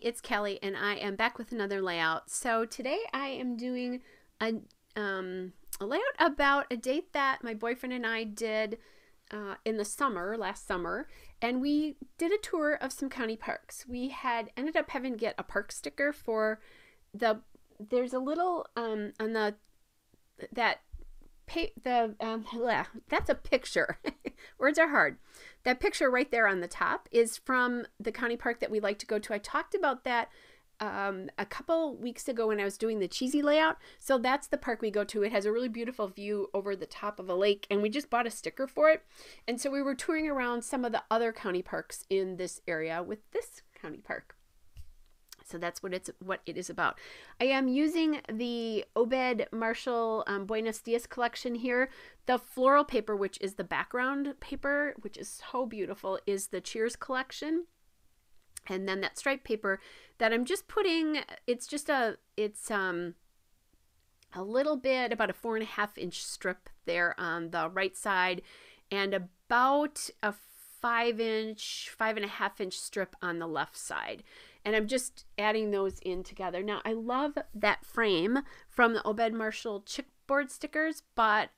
it's Kelly, and I am back with another layout. So today I am doing a layout about a date that my boyfriend and I did in the summer, last summer, and we did a tour of some county parks. We had ended up having to get a park sticker for there's a little on that's a picture. Words are hard. That picture right there on the top is from the county park that we like to go to. I talked about that a couple weeks ago when I was doing the cheesy layout. So that's the park we go to. It has a really beautiful view over the top of a lake, and we just bought a sticker for it. And so we were touring around some of the other county parks in this area with this county park. So that's what it is about. I am using the Obed Marshall Buenos Dias collection here. The floral paper, which is the background paper, which is so beautiful, is the Cheers collection. And then that striped paper that I'm just putting, it's a little bit, about a 4.5-inch strip there on the right side, and about a 5.5-inch strip on the left side. And I'm just adding those in together. Now, I love that frame from the Obed Marshall chipboard stickers, but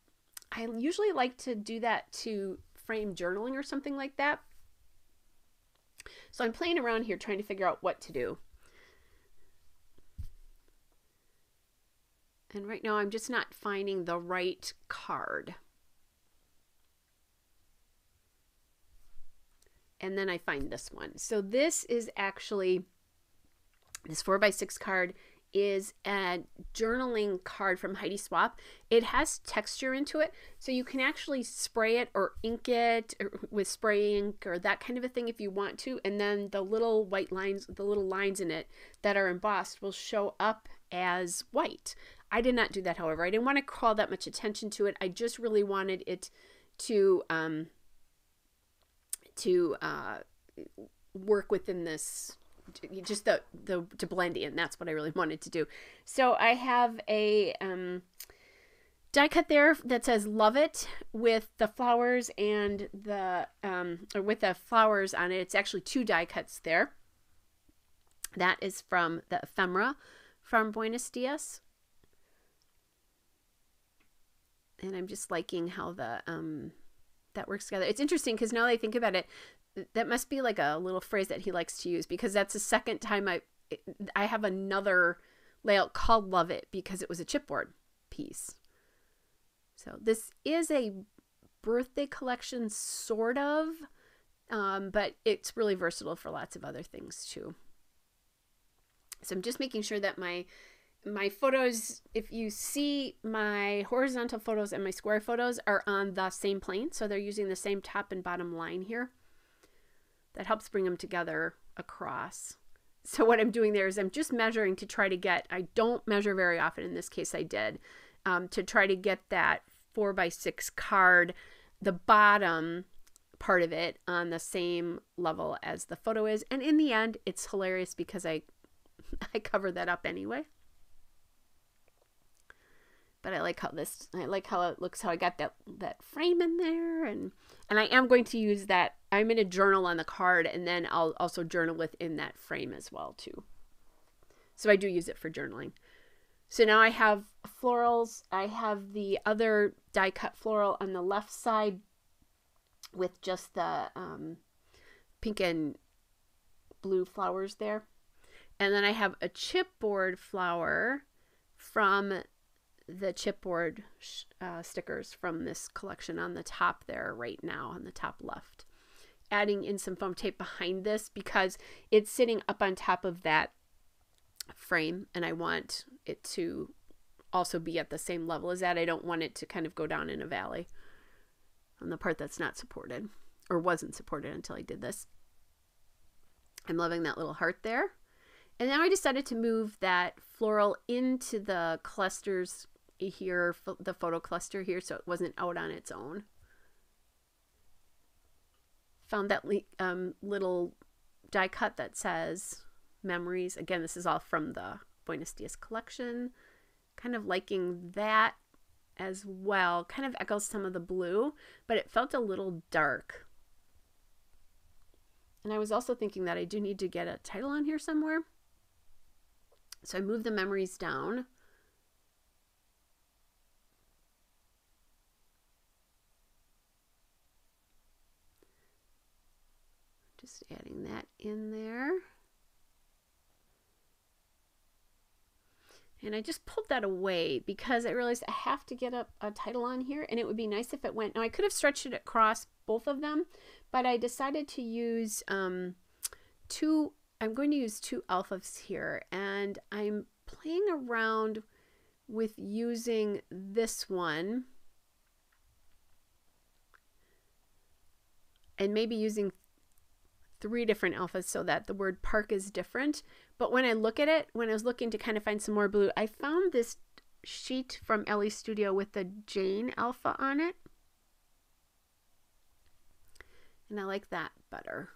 I usually like to do that to frame journaling or something like that. So I'm playing around here trying to figure out what to do. And right now I'm just not finding the right card. And then I find this one. So this is actually, this 4x6 card is a journaling card from Heidi Swapp. It has texture into it, so you can actually spray it or ink it with spray ink or that kind of a thing if you want to, and then the little white lines, the little lines in it that are embossed will show up as white. I did not do that, however. I didn't want to call that much attention to it. I just really wanted it to work within this, just to blend in. That's what I really wanted to do. So I have a die cut there that says "Love It" with the flowers and the or with the flowers on it. It's actually 2 die cuts there. That is from the ephemera from Buenos Dias, and I'm just liking how the that works together. It's interesting because now that I think about it, that must be like a little phrase that he likes to use, because that's the second time I have another layout called "Love It" because it was a chipboard piece. So this is a birthday collection, sort of, but it's really versatile for lots of other things too. So I'm just making sure that my photos, if you see my horizontal photos and my square photos, are on the same plane. So they're using the same top and bottom line here. That helps bring them together across. So what I'm doing there is I'm just measuring to try to get, I don't measure very often, in this case I did, to try to get that 4x6 card, the bottom part of it, on the same level as the photo is. And in the end, it's hilarious because I covered that up anyway. But I like how it looks, how I got that frame in there, and I am going to use that. I'm going to journal on the card, and then I'll also journal within that frame as well too. So I do use it for journaling. So now I have florals. I have the other die cut floral on the left side with just the pink and blue flowers there. And then I have a chipboard flower from the chipboard stickers from this collection on the top there right now, on the top left. Adding in some foam tape behind this because it's sitting up on top of that frame, and I want it to also be at the same level as that. I don't want it to kind of go down in a valley on the part that's not supported, or wasn't supported until I did this. I'm loving that little heart there. And now I decided to move that floral into the clusters here, the photo cluster here, so it wasn't out on its own. Found that little die cut that says "Memories." Again, this is all from the Buenos Dias collection. Kind of liking that as well. Kind of echoes some of the blue, but it felt a little dark. And I was also thinking that I do need to get a title on here somewhere. So I move the memories down. Just adding that in there. And I just pulled that away because I realized I have to get a title on here, and it would be nice if it went. Now I could have stretched it across both of them, but I decided to use I'm going to use 2 alphas here, and I'm playing around with using this one and maybe using 3 different alphas so that the word park is different. But when I look at it, when I was looking to kind of find some more blue, I found this sheet from Ellie Studio with the Jane alpha on it. And I like that better.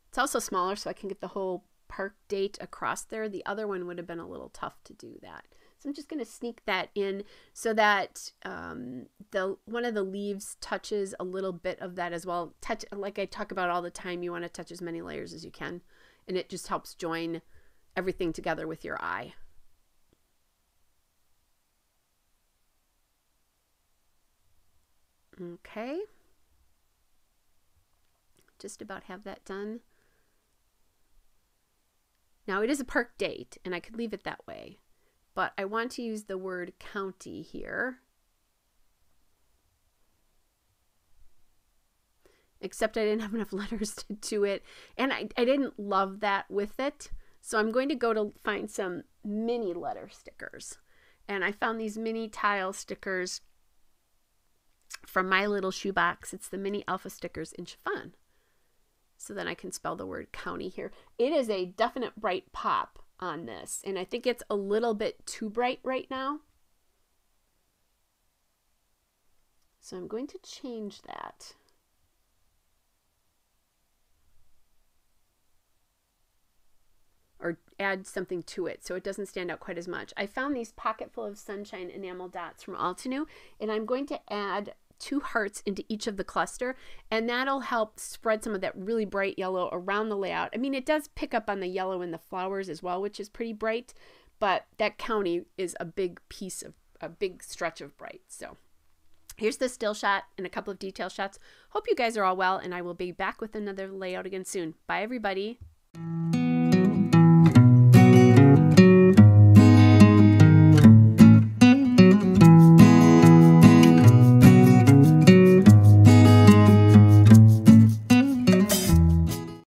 It's also smaller, so I can get the whole park date across there. The other one would have been a little tough to do that. So I'm just going to sneak that in so that one of the leaves touches a little bit of that as well. Like I talk about all the time, you want to touch as many layers as you can, and it just helps join everything together with your eye. Okay. Just about have that done. Now it is a park date, and I could leave it that way, but I want to use the word county here. Except I didn't have enough letters to do it, and I didn't love that with it. So I'm going to go to find some mini letter stickers. And I found these mini tile stickers from My Little Shoebox. It's the mini alpha stickers in chiffon. So then I can spell the word county here. It is a definite bright pop on this, and I think it's a little bit too bright right now. So I'm going to change that. Or add something to it so it doesn't stand out quite as much. I found these Pocket Full of Sunshine enamel dots from Altenew, and I'm going to add 2 hearts into each of the cluster, and that'll help spread some of that really bright yellow around the layout. I mean, it does pick up on the yellow in the flowers as well, which is pretty bright, but that county is a big piece of a big stretch of bright. So here's the still shot and a couple of detail shots. Hope you guys are all well, and I will be back with another layout again soon. Bye, everybody.